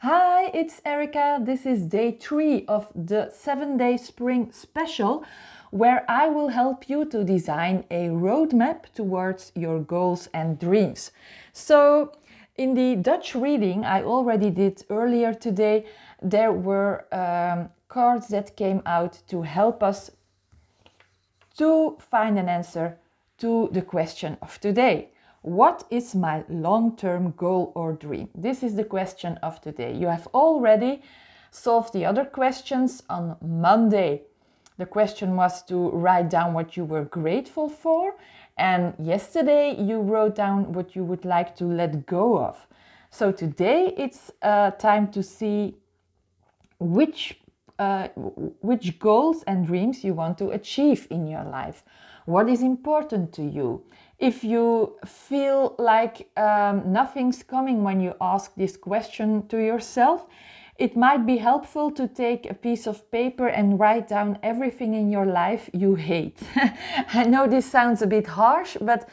Hi, it's Erika. This is day 3 of the 7-day spring special, where I will help you to design a roadmap towards your goals and dreams. So, in the Dutch reading I already did earlier today, there were cards that came out to help us to find an answer to the question of today. What is my long-term goal or dream? This is the question of today. You have already solved the other questions on Monday. The question was to write down what you were grateful for, and yesterday you wrote down what you would like to let go of. So today it's time to see which goals and dreams you want to achieve in your life. What is important to you? If you feel like nothing's coming when you ask this question to yourself, it might be helpful to take a piece of paper and write down everything in your life you hate. I know this sounds a bit harsh, but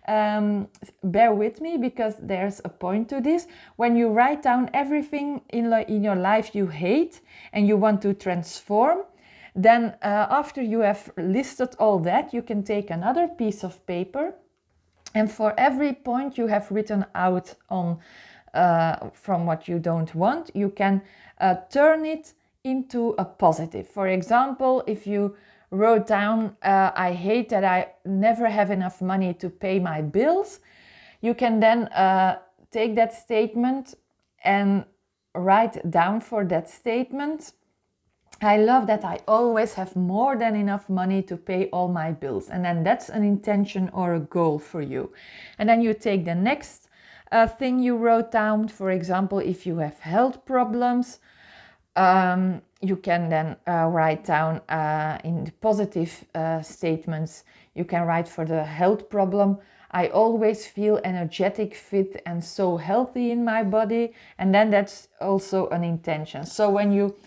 bear with me because there's a point to this. When you write down everything in your life you hate and you want to transform, then after you have listed all that, you can take another piece of paper, and for every point you have written out on from what you don't want, you can turn it into a positive. For example, if you wrote down, I hate that I never have enough money to pay my bills, you can then take that statement and write down for that statement, I love that I always have more than enough money to pay all my bills. And then that's an intention or a goal for you. And then you take the next thing you wrote down. For example, if you have health problems, you can then write down in the positive statements, you can write for the health problem, I always feel energetic, fit, and so healthy in my body. And then that's also an intention. So when you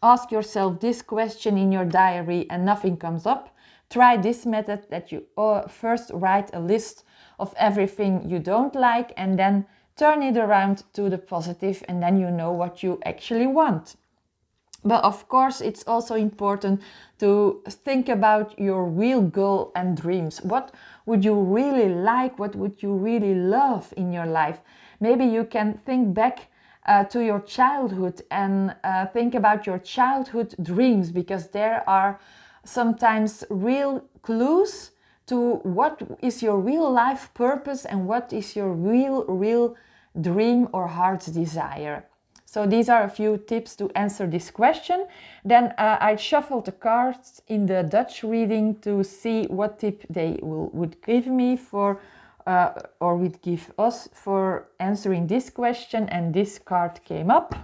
ask yourself this question in your diary and nothing comes up, try this method that you first write a list of everything you don't like and then turn it around to the positive, and then you know what you actually want. But of course, it's also important to think about your real goal and dreams. What would you really like? What would you really love in your life? Maybe you can think back to your childhood and think about your childhood dreams, because there are sometimes real clues to what is your real life purpose and what is your real dream or heart's desire. So these are a few tips to answer this question. Then I shuffled the cards in the Dutch reading to see what tip they would give me for or would give us for answering this question, and this card came up.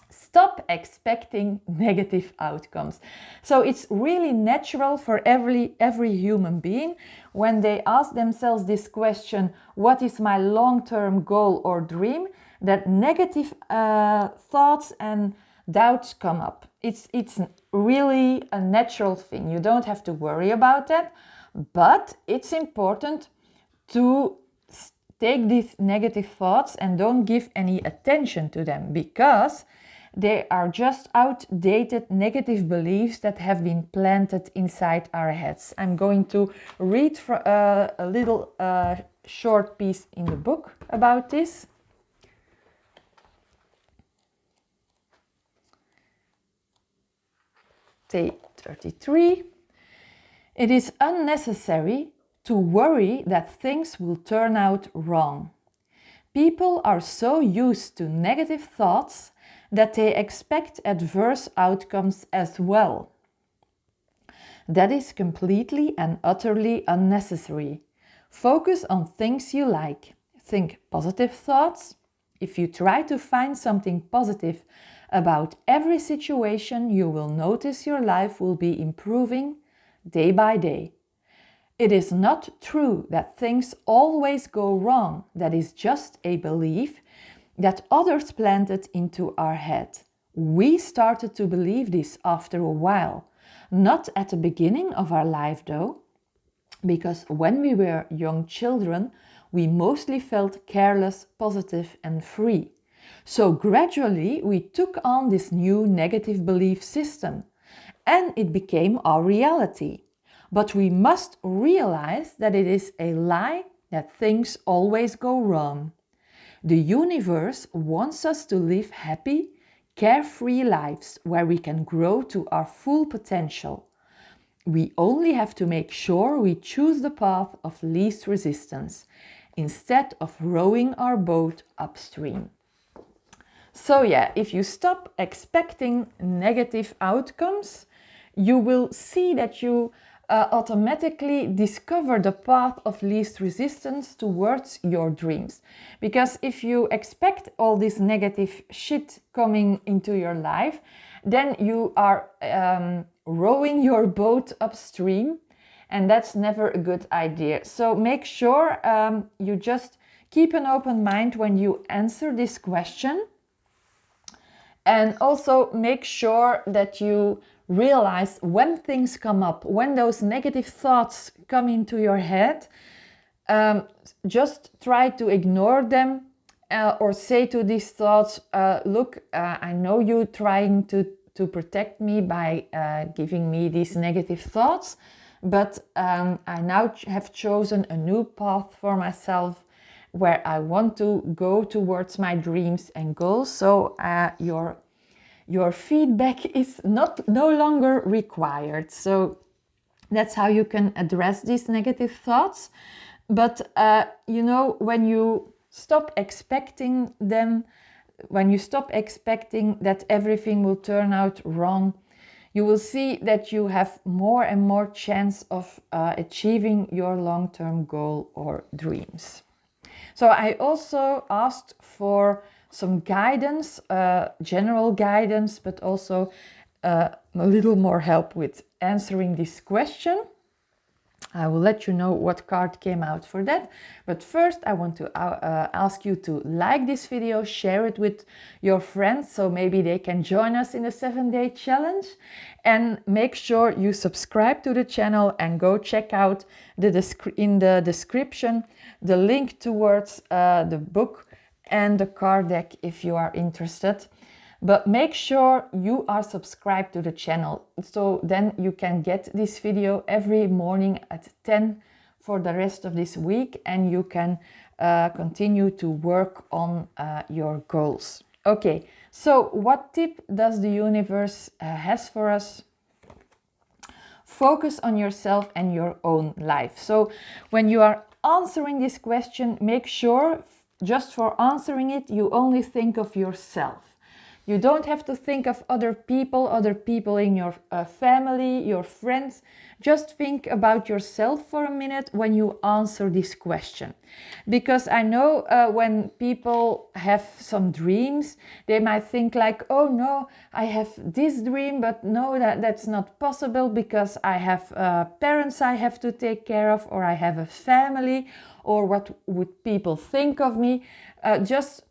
Stop expecting negative outcomes. So it's really natural for every human being when they ask themselves this question, what is my long-term goal or dream, that negative thoughts and doubts come up. It's really a natural thing. You don't have to worry about that, but it's important to take these negative thoughts and don't give any attention to them, because they are just outdated negative beliefs that have been planted inside our heads. I'm going to read a little short piece in the book about this. Day 33. It is unnecessary to worry that things will turn out wrong. People are so used to negative thoughts that they expect adverse outcomes as well. That is completely and utterly unnecessary. Focus on things you like. Think positive thoughts. If you try to find something positive about every situation, you will notice your life will be improving day by day. It is not true that things always go wrong. That is just a belief that others planted into our head. We started to believe this after a while. Not at the beginning of our life though, because when we were young children, we mostly felt careless, positive and free. So gradually we took on this new negative belief system and it became our reality. But we must realize that it is a lie, that things always go wrong. The universe wants us to live happy, carefree lives where we can grow to our full potential. We only have to make sure we choose the path of least resistance instead of rowing our boat upstream. So yeah, if you stop expecting negative outcomes, you will see that you automatically discover the path of least resistance towards your dreams. Because if you expect all this negative shit coming into your life, then you are rowing your boat upstream, and that's never a good idea. So make sure you just keep an open mind when you answer this question. And also make sure that you realize when things come up, when those negative thoughts come into your head, just try to ignore them or say to these thoughts, look, I know you trying to protect me by giving me these negative thoughts, but I now have chosen a new path for myself where I want to go towards my dreams and goals. So your feedback is no longer required. So that's how you can address these negative thoughts. But when you stop expecting them, when you stop expecting that everything will turn out wrong, you will see that you have more and more chance of achieving your long-term goal or dreams. So I also asked for some guidance, general guidance, but also a little more help with answering this question. I will let you know what card came out for that. But first I want to ask you to like this video, share it with your friends so maybe they can join us in the 7-day challenge. And make sure you subscribe to the channel and go check out in the description the link towards the book and the card deck if you are interested. But make sure you are subscribed to the channel, so then you can get this video every morning at 10 for the rest of this week, and you can continue to work on your goals. Okay, so what tip does the universe has for us? Focus on yourself and your own life. So when you are answering this question, make sure just for answering it, you only think of yourself. You don't have to think of other people in your family, your friends. Just think about yourself for a minute when you answer this question. Because I know when people have some dreams, they might think like, oh no, I have this dream, but no, that's not possible because I have parents I have to take care of, or I have a family, or what would people think of me? Just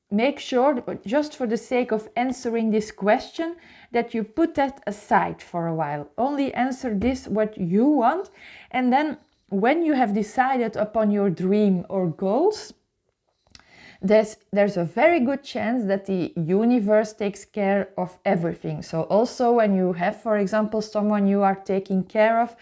make sure, just for the sake of answering this question, that you put that aside for a while. Only answer this what you want, and then when you have decided upon your dream or goals, there's a very good chance that the universe takes care of everything. So also when you have, for example, someone you are taking care of,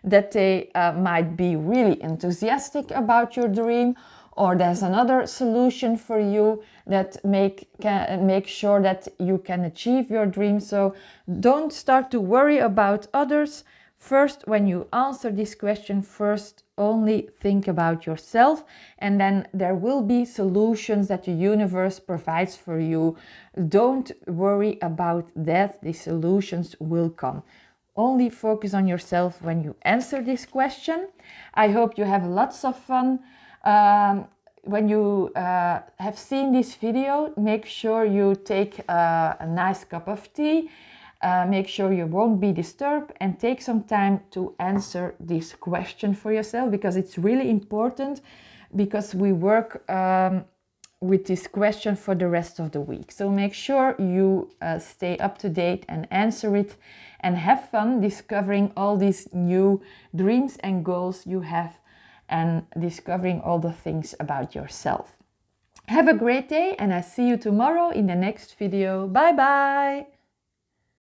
that they might be really enthusiastic about your dream, or there's another solution for you that make sure that you can achieve your dream. So don't start to worry about others. First, when you answer this question, first only think about yourself, and then there will be solutions that the universe provides for you. Don't worry about that. The solutions will come. Only focus on yourself when you answer this question. I hope you have lots of fun. When you have seen this video, make sure you take a nice cup of tea. Make sure you won't be disturbed, and take some time to answer this question for yourself, because it's really important, because we work with this question for the rest of the week. So make sure you stay up to date and answer it, and have fun discovering all these new dreams and goals you have, and discovering all the things about yourself. Have a great day and I see you tomorrow in the next video. Bye bye!